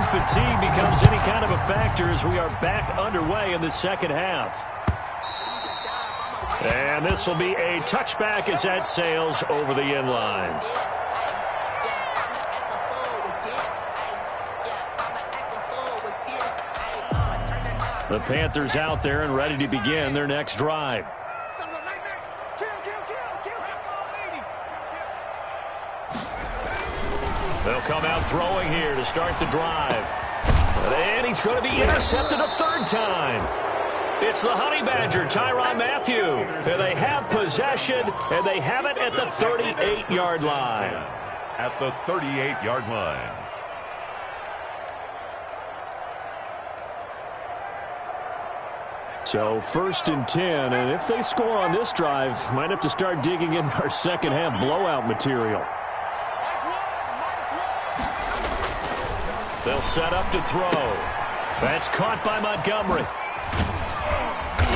fatigue becomes any kind of a factor as we are back underway in the second half. And this will be a touchback as that sails over the end line. The Panthers out there and ready to begin their next drive. They'll come out throwing here to start the drive. And he's going to be intercepted a third time. It's the Honey Badger, Tyrann Mathieu. And they have possession, and they have it at the 38-yard line. At the 38-yard line. So 1st and 10, and if they score on this drive, might have to start digging in our second half blowout material. They'll set up to throw. That's caught by Montgomery.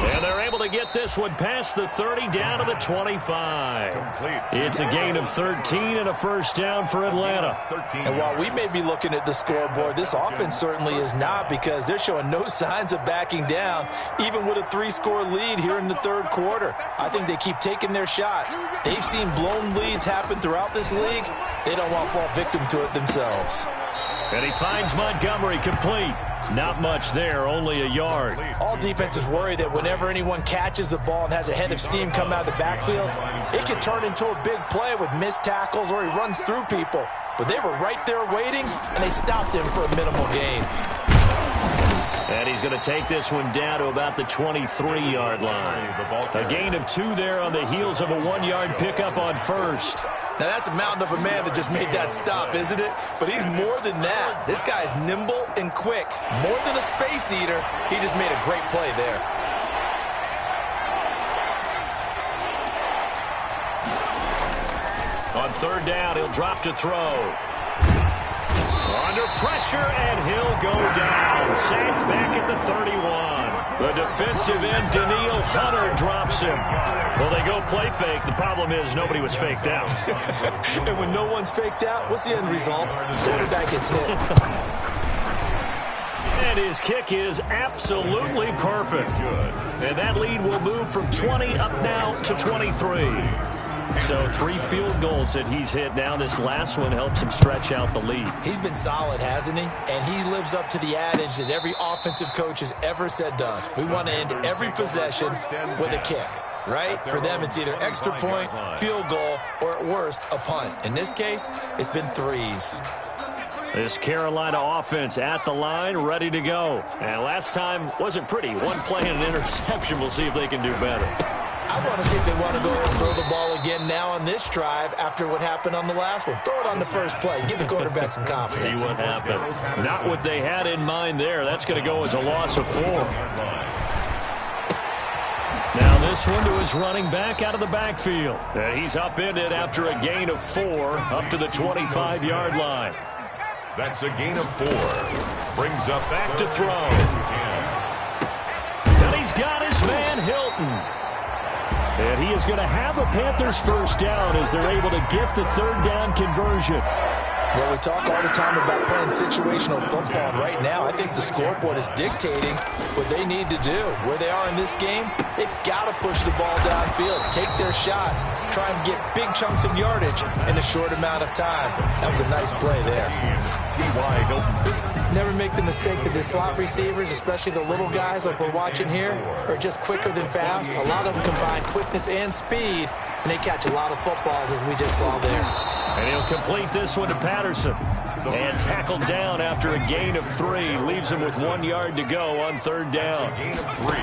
And they're able to get this one past the 30 down to the 25. It's a gain of 13 and a first down for Atlanta. And while we may be looking at the scoreboard, this offense certainly is not, because they're showing no signs of backing down, even with a 3-score lead here in the third quarter. I think they keep taking their shots. They've seen blown leads happen throughout this league. They don't want to fall victim to it themselves. And he finds Montgomery complete. Not much there, only a yard. All defenses worry that whenever anyone catches the ball and has a head of steam come out of the backfield, it can turn into a big play with missed tackles or he runs through people. But they were right there waiting, and they stopped him for a minimal gain. And he's going to take this one down to about the 23-yard line. A gain of 2 there on the heels of a 1-yard pickup on first. Now, that's a mountain of a man that just made that stop, isn't it? But he's more than that. This guy's nimble and quick. More than a space eater, he just made a great play there. On third down, he'll drop to throw. Under pressure, and he'll go down. Sacked back at the 31. The defensive end, Daniil Hunter, drops him. Well, they go play fake. The problem is nobody was faked out. And when no one's faked out, what's the end result? The quarterback gets hit. And his kick is absolutely perfect. And that lead will move from 20 up now to 23. So 3 field goals that he's hit now. This last one helps him stretch out the lead. He's been solid, hasn't he? And he lives up to the adage that every offensive coach has ever said to us. We want to end every possession with a kick, right? For them, it's either extra point, field goal, or at worst, a punt. In this case, it's been 3s. This Carolina offense at the line, ready to go. And last time wasn't pretty. One play and an interception. We'll see if they can do better. I want to see if they want to go ahead and throw the ball again now on this drive after what happened on the last one. Throw it on the first play. Give the quarterback some confidence. See what happens. Not what they had in mind there. That's going to go as a loss of 4. Now this one to his running back out of the backfield. He's upended after a gain of 4 up to the 25-yard line. That's a gain of 4. Brings up back to throw. And he's got his man Hilton. And he is going to have a Panthers first down as they're able to get the third down conversion. Well, we talk all the time about playing situational football. And right now, I think the scoreboard is dictating what they need to do. Where they are in this game, they've got to push the ball downfield, take their shots, try and get big chunks of yardage in a short amount of time. That was a nice play there. Never make the mistake that the slot receivers, especially the little guys like we're watching here, are just quicker than fast. A lot of them combine quickness and speed, and they catch a lot of footballs, as we just saw there. And he'll complete this one to Patterson. And tackled down after a gain of 3. Leaves him with 1 yard to go on third down. Gain of 3.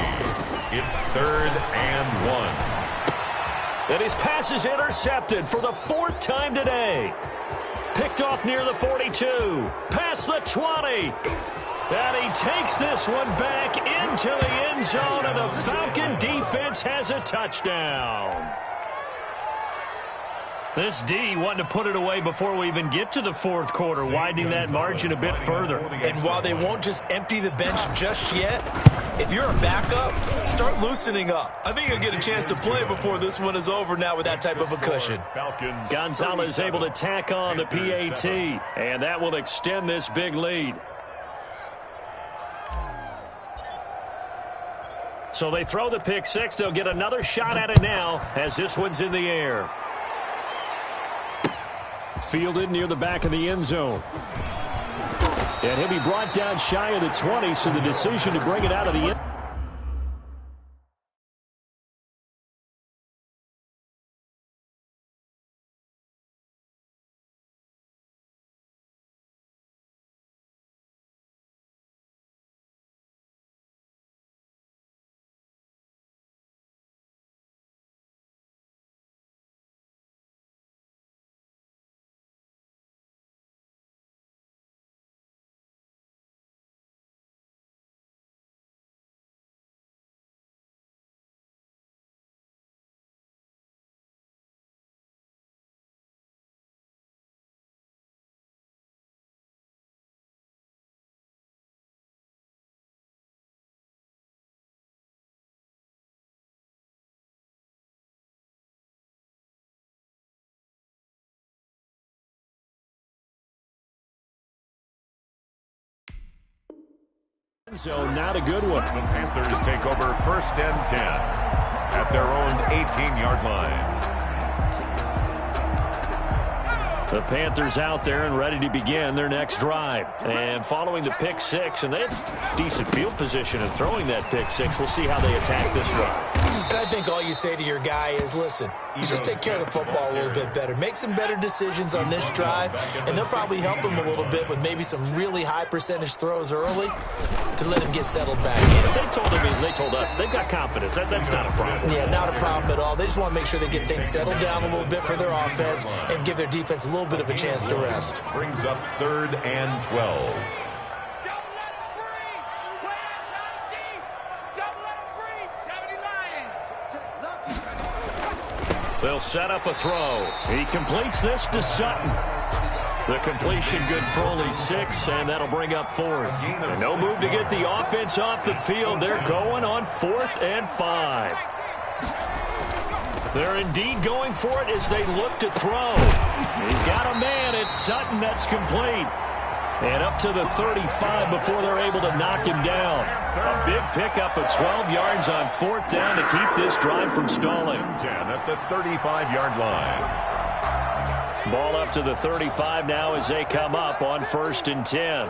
It's 3rd and 1. And his pass is intercepted for the 4th time today. Picked off near the 42. Past the 20. And he takes this one back into the end zone, and the Falcon defense has a touchdown. This D wanting to put it away before we even get to the 4th quarter, widening that margin a bit further. And while they won't just empty the bench just yet, if you're a backup, start loosening up. I think you'll get a chance to play before this one is over now with that type of a cushion. Gonzalez able to tack on the PAT, and that will extend this big lead. So they throw the pick six. They'll get another shot at it now as this one's in the air. Fielded near the back of the end zone. And he'll be brought down shy of the 20, so the decision to bring it out of the end. So not a good one. The Panthers take over 1st and 10 at their own 18-yard line. The Panthers out there and ready to begin their next drive. And following the pick six, and they have decent field position and throwing that pick six. We'll see how they attack this drive. And I think all you say to your guy is, listen, just take care of the football a little bit better. Make some better decisions on this drive, and they'll probably help him a little bit with maybe some really high percentage throws early to let him get settled back in. They told us they've got confidence. That's not a problem. Yeah, not a problem at all. They just want to make sure they get things settled down a little bit for their offense and give their defense a little bit of a chance to rest. Brings up 3rd and 12. They'll set up a throw. He completes this to Sutton. The completion good for only 6, and that'll bring up 4th. And no move to get the offense off the field. They're going on 4th and 5. They're indeed going for it as they look to throw. He's got a man. It's Sutton that's complete. And up to the 35 before they're able to knock him down. A big pickup of 12 yards on 4th down to keep this drive from stalling. 10 at the 35-yard line. Ball up to the 35 now as they come up on 1st and 10.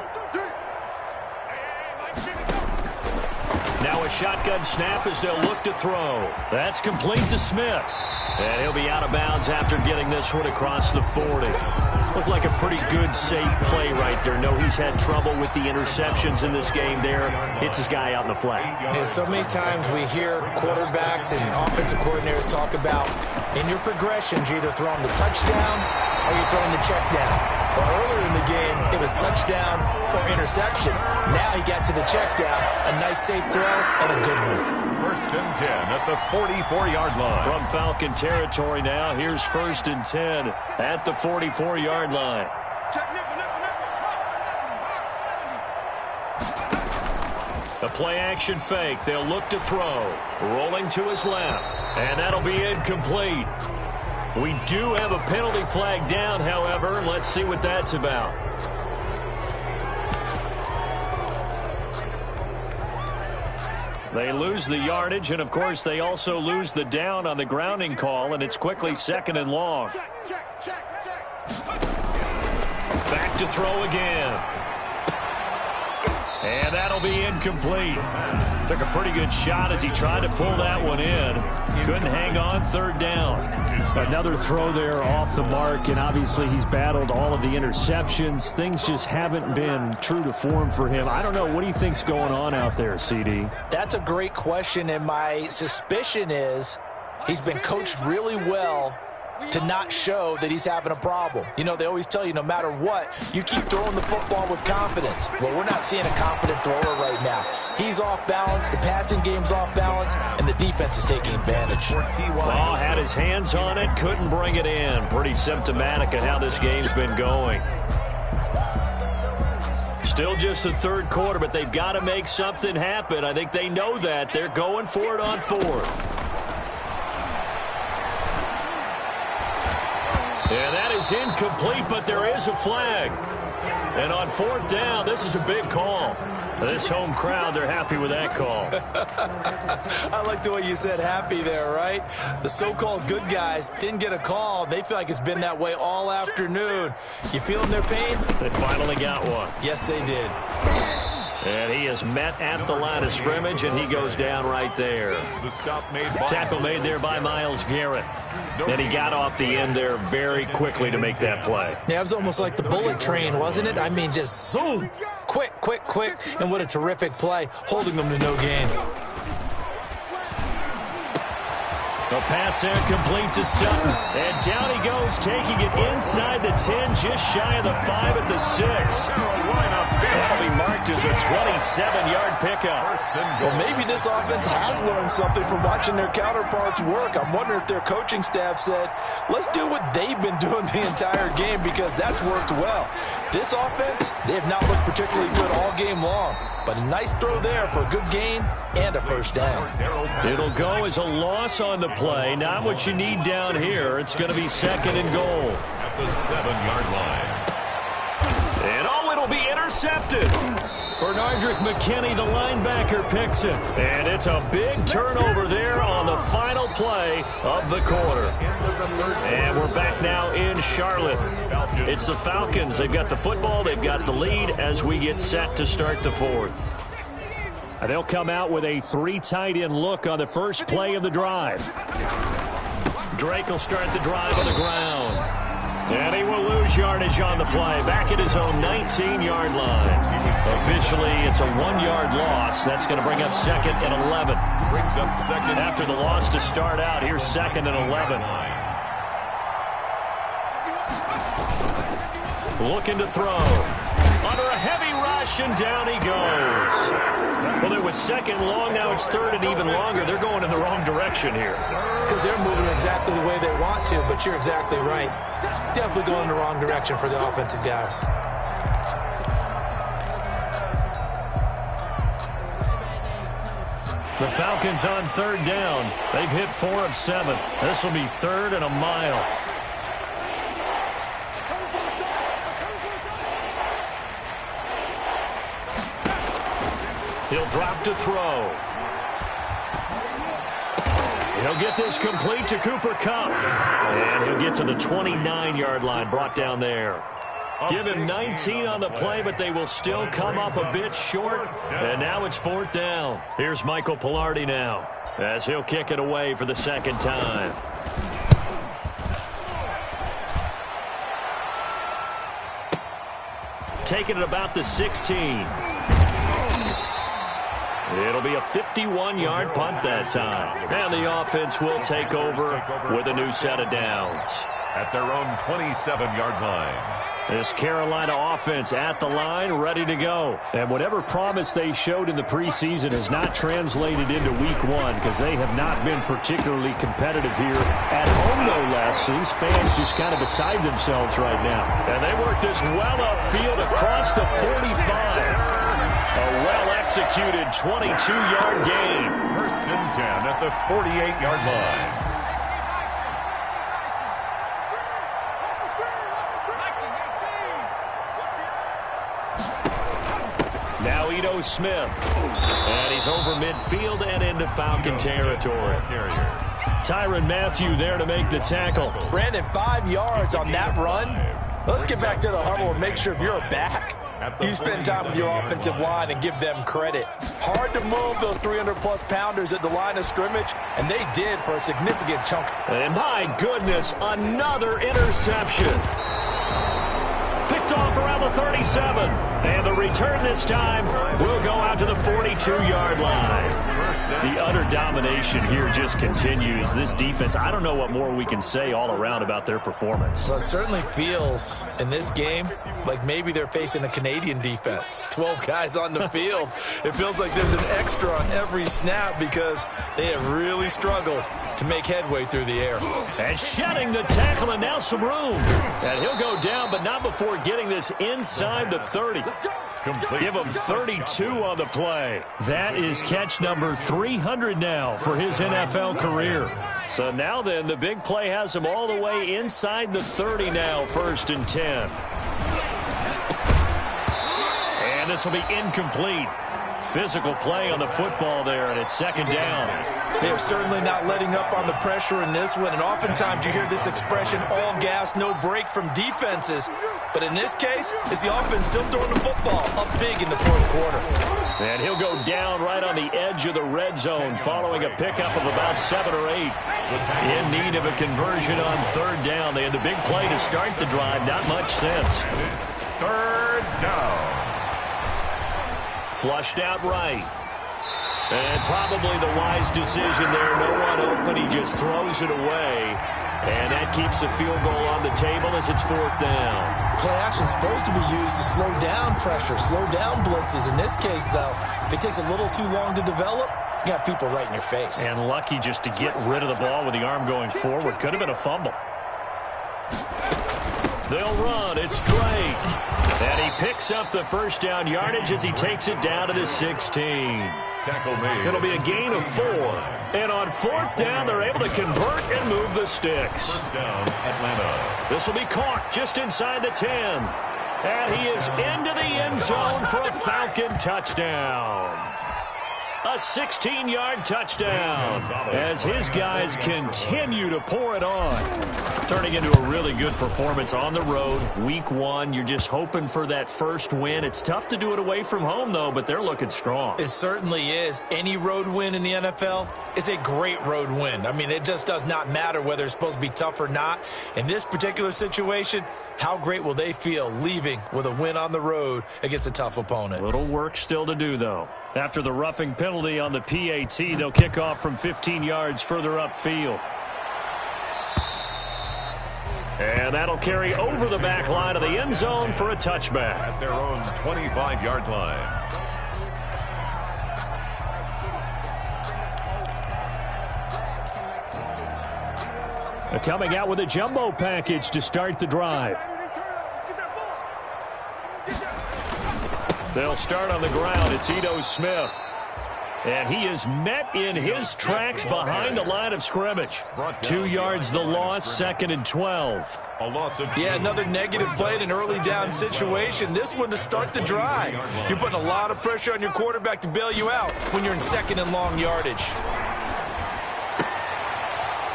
Now a shotgun snap as they'll look to throw. That's complete to Smith. And he'll be out of bounds after getting this one across the 40. Looked like a pretty good, safe play right there. No, he's had trouble with the interceptions in this game there. Hits his guy out in the flat. Yeah, so many times we hear quarterbacks and offensive coordinators talk about in your progressions, you're either throwing the touchdown or you're throwing the check down. Well, earlier in the game, it was touchdown or interception. Now he got to the check down. A nice, safe throw and a good one. 1st and 10 at the 44-yard line. From Falcon territory now, here's 1st and 10 at the 44-yard line. A play-action fake. They'll look to throw. Rolling to his left. And that'll be incomplete. We do have a penalty flag down, however. Let's see what that's about. They lose the yardage, and, of course, they also lose the down on the grounding call, and it's quickly 2nd and long. Back to throw again. And that'll be incomplete. Took a pretty good shot as he tried to pull that one in. Couldn't hang on 3rd down. Another throw there off the mark, and obviously he's battled all of the interceptions. Things just haven't been true to form for him. I don't know. What do you think's going on out there, CD? That's a great question, and my suspicion is he's been coached really well to not show that he's having a problem. You know, they always tell you no matter what, you keep throwing the football with confidence. Well, we're not seeing a confident thrower right now. He's off balance, the passing game's off balance, and the defense is taking advantage. Oh, had his hands on it, couldn't bring it in. Pretty symptomatic of how this game's been going. Still just the 3rd quarter, but they've got to make something happen. I think they know that. They're going for it on 4th. And that is incomplete, but there is a flag. And on 4th down, this is a big call. This home crowd, they're happy with that call. I like the way you said happy there, right? The so-called good guys didn't get a call. They feel like it's been that way all afternoon. You feeling their pain? They finally got one. Yes, they did. And he is met at the line of scrimmage, and he goes down right there. The stop made by Tackle made there by Myles Garrett. And he got off the end there very quickly to make that play. Yeah, it was almost like the bullet train, wasn't it? I mean, just zoom. Quick, quick, quick. And what a terrific play, holding them to no gain. The pass there complete to Sutton. And down he goes, taking it inside the 10, just shy of the 5 at the 6. That'll be marked as a 27-yard pickup. Well, maybe this offense has learned something from watching their counterparts work. I'm wondering if their coaching staff said, let's do what they've been doing the entire game, because that's worked well. This offense, they have not looked particularly good all game long. But a nice throw there for a good gain and a first down. It'll go as a loss on the play. Not what you need down here. It's going to be 2nd and goal. at the 7-yard line. And it'll be intercepted. Bernardrick McKinney, the linebacker, picks it. And it's a big turnover there on the final play of the quarter. And we're back now in Charlotte. It's the Falcons. They've got the football. They've got the lead as we get set to start the fourth. And they'll come out with a 3 tight end look on the first play of the drive. Drake will start the drive on the ground. And he will lose yardage on the play. Back at his own 19-yard line. Officially, it's a 1-yard loss. That's going to bring up 2nd and 11. Brings up 2nd. After the loss to start out, here's 2nd and 11. Looking to throw. Under a heavy rush, and down he goes. Well, it was 2nd long. Now it's 3rd and even longer. They're going in the wrong direction here. Because they're moving exactly the way they want to, but you're exactly right. Definitely going in the wrong direction for the offensive guys. The Falcons on 3rd down. They've hit 4 of 7. This will be 3rd and a mile. He'll drop to throw. He'll get this complete to Cooper Kupp. And he'll get to the 29-yard line, brought down there. Give him 19 on the play, but they will still come up a bit short. And now it's 4th down. Here's Michael Pilardi now, as he'll kick it away for the 2nd time. Taking it about the 16. It'll be a 51-yard punt that time. And the offense will take over with a new set of downs. At their own 27-yard line. This Carolina offense at the line, ready to go. And whatever promise they showed in the preseason has not translated into week 1, because they have not been particularly competitive here at home, no less. So these fans just kind of beside themselves right now. And they work this well upfield across the 45. A well-executed 22-yard gain. 1st and 10 at the 48-yard line. Now Ito Smith. And he's over midfield and into Falcon territory. Tyrann Mathieu there to make the tackle. Brandon, 5 yards on that run. Let's get back to the huddle and make sure if you're a back, you spend time with your offensive line and give them credit. Hard to move those 300-plus pounders at the line of scrimmage, and they did for a significant chunk. And my goodness, another interception. Picked off around the 37. And the return this time will go out to the 42-yard line. The utter domination here just continues. This defense, I don't know what more we can say all around about their performance. Well, it certainly feels in this game like maybe they're facing a Canadian defense. 12 guys on the field. It feels like there's an extra on every snap because they have really struggled to make headway through the air. And shedding the tackle, and now some room. And he'll go down, but not before getting this inside the 30. Complete. Give him 32 on the play. That is catch number 300 now for his NFL career. So now then, the big play has him all the way inside the 30 now, 1st and 10. And this will be incomplete. Physical play on the football there, and it's 2nd down. They're certainly not letting up on the pressure in this one, and oftentimes you hear this expression, all gas, no break from defenses. But in this case, it's the offense still throwing the football up big in the 4th quarter. And he'll go down right on the edge of the red zone following a pickup of about 7 or 8. In need of a conversion on 3rd down. They had the big play to start the drive. Not much sense. 3rd down. Flushed out right. And probably the wise decision there. No one open. He just throws it away. And that keeps the field goal on the table as it's 4th down. Play action is supposed to be used to slow down pressure, slow down blitzes. In this case, though, if it takes a little too long to develop, you got people right in your face. And lucky just to get rid of the ball with the arm going forward. Could have been a fumble. They'll run. It's Drake. And he picks up the 1st down yardage as he takes it down to the 16. Tackle made. It'll be a gain of 4. And on 4th down, they're able to convert and move the sticks. 1st down, Atlanta. This will be caught just inside the 10. And he is into the end zone for a Falcon touchdown. A 16-yard touchdown as his guys continue to pour it on. Turning into a really good performance on the road. Week 1, you're just hoping for that first win. It's tough to do it away from home, though, but they're looking strong. It certainly is. Any road win in the NFL is a great road win. I mean, it just does not matter whether it's supposed to be tough or not. In this particular situation, how great will they feel leaving with a win on the road against a tough opponent? Little work still to do, though. After the roughing penalty on the PAT, they'll kick off from 15 yards further upfield. And that'll carry over the back line of the end zone for a touchback. At their own 25-yard line. They're coming out with a jumbo package to start the drive. They'll start on the ground. It's Ito Smith. And he is met in his tracks behind the line of scrimmage. 2 yards the loss, 2nd and 12. A loss of Yeah, another negative play in an early down situation. This one to start the drive. You're putting a lot of pressure on your quarterback to bail you out when you're in 2nd and long yardage.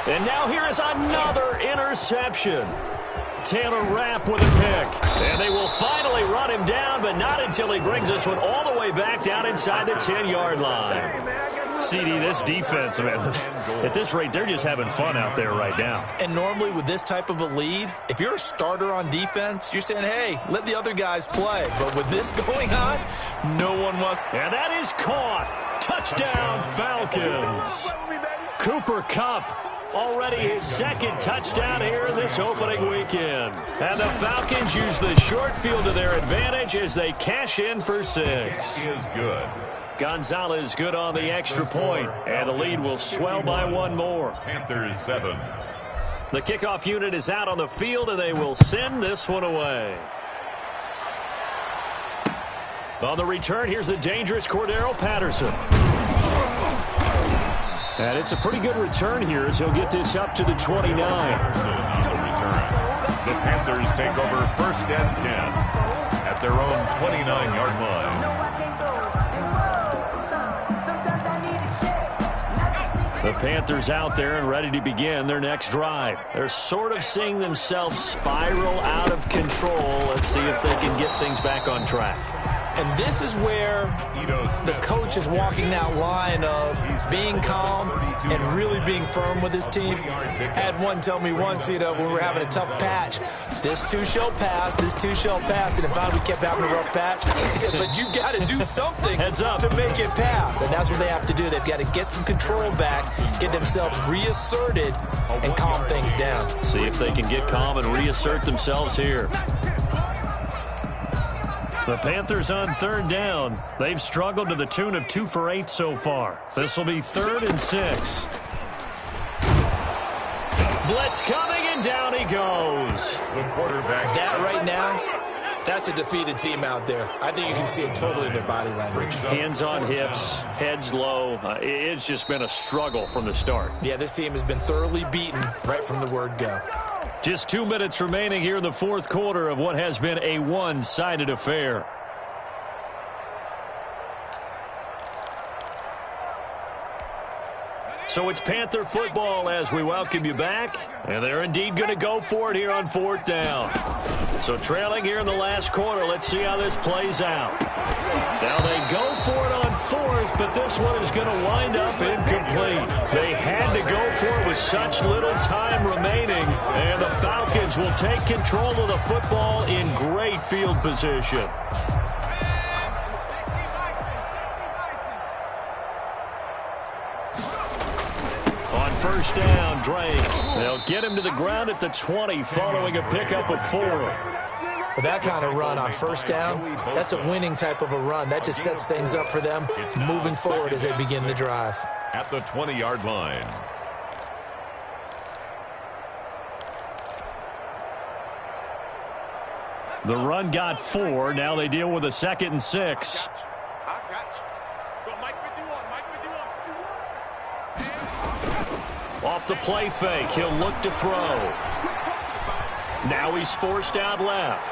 And now here is another interception. Taylor Rapp with a pick. And they will finally run him down, but not until he brings this one all the way back down inside the 10-yard line. CD, this defense, man, at this rate, they're just having fun out there right now. And normally with this type of a lead, if you're a starter on defense, you're saying, hey, let the other guys play. But with this going on, no one wants. And that is caught. Touchdown, Falcons. Cooper Kupp. Already his 2nd touchdown here this opening weekend. And the Falcons use the short field to their advantage as they cash in for 6. is good. Gonzalez good on the extra point, and the lead will swell by 1 more. Panthers 7. The kickoff unit is out on the field, and they will send this one away. On the return, here's the dangerous Cordero Patterson. And it's a pretty good return here as he'll get this up to the 29. The Panthers take over 1st and 10 at their own 29-yard line. The Panthers out there and ready to begin their next drive. They're sort of seeing themselves spiral out of control. Let's see if they can get things back on track. And this is where the coach is walking that line of being calm and really being firm with his team. I had one tell me once, when we were having a tough patch, this too shall pass, this too shall pass. And if we kept having a rough patch, he said, but you got to do something to make it pass. And that's what they have to do. They've got to get some control back, get themselves reasserted, and calm things down. See if they can get calm and reassert themselves here. The Panthers on 3rd down. They've struggled to the tune of 2 for 8 so far. This will be 3rd and 6. Blitz coming, and down he goes. The quarterback. That right now That's a defeated team out there. I think you can see it totally in their body language. Hands on hips, heads low. It's just been a struggle from the start. Yeah, this team has been thoroughly beaten right from the word go. Just 2 minutes remaining here in the fourth quarter of what has been a one-sided affair. So it's Panther football as we welcome you back. And they're indeed going to go for it here on fourth down. So trailing here in the last quarter, let's see how this plays out. Now they go for it on fourth, but this one is going to wind up incomplete. They had to go for it with such little time remaining. And the Falcons will take control of the football in great field position. First down, Drake. They'll get him to the ground at the 20 following a pickup of 4. With that kind of run on first down, that's a winning type of a run. That just sets things up for them moving forward as they begin the drive. At the 20-yard line. The run got 4. Now they deal with a 2nd and 6. Off the play fake, he'll look to throw. Now he's forced out left.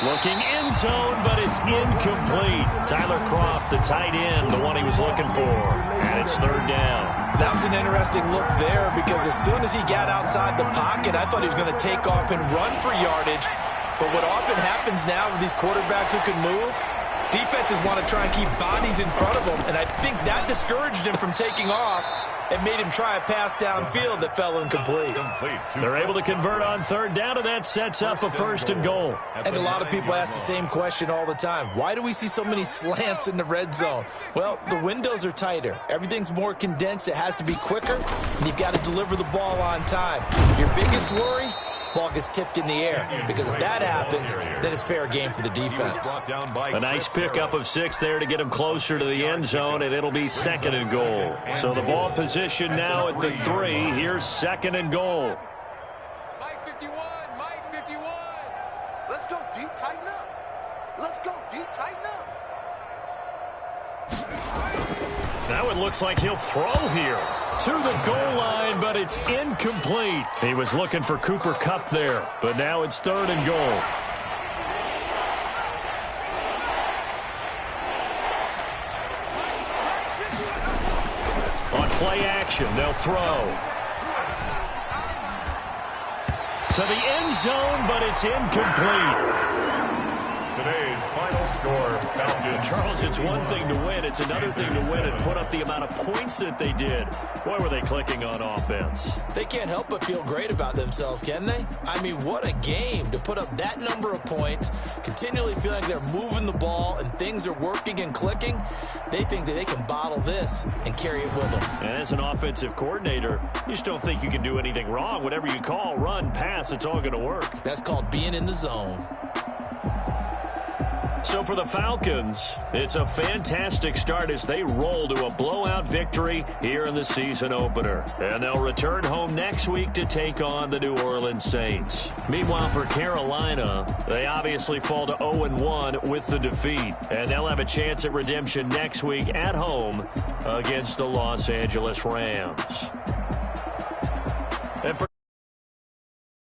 Looking end zone, but it's incomplete. Tyler Kroft, the tight end, the one he was looking for. And it's third down. That was an interesting look there because as soon as he got outside the pocket, I thought he was going to take off and run for yardage. But what often happens now with these quarterbacks who can move, defenses want to try and keep bodies in front of them. And I think that discouraged him from taking off. It made him try a pass downfield that fell incomplete. They're able to convert on third down, and that sets up a 1st and goal. And a lot of people ask the same question all the time. Why do we see so many slants in the red zone? Well, the windows are tighter. Everything's more condensed. It has to be quicker, and you've got to deliver the ball on time. Your biggest worry? Ball gets tipped in the air, because if that happens, then it's fair game for the defense. A nice pickup of 6 there to get him closer to the end zone, and it'll be 2nd and goal. So the ball position now at the 3. Here's 2nd and goal. Mike 51, Mike 51. Let's go deep, tighten up. Let's go deep, tighten up. Now it looks like he'll throw here to the goal line, but it's incomplete. He was looking for Cooper Kupp there, but now it's 3rd and goal. On play action, they'll throw to the end zone, but it's incomplete. Today's final score, Falcons. Charles, it's one thing to win. It's another thing to win and put up the amount of points that they did. Boy, were they clicking on offense. They can't help but feel great about themselves, can they? I mean, what a game to put up that number of points, continually feeling like they're moving the ball and things are working and clicking. They think that they can bottle this and carry it with them. And as an offensive coordinator, you just don't think you can do anything wrong. Whatever you call, run, pass, it's all going to work. That's called being in the zone. So for the Falcons, it's a fantastic start as they roll to a blowout victory here in the season opener. And they'll return home next week to take on the New Orleans Saints. Meanwhile, for Carolina, they obviously fall to 0-1 with the defeat. And they'll have a chance at redemption next week at home against the Los Angeles Rams.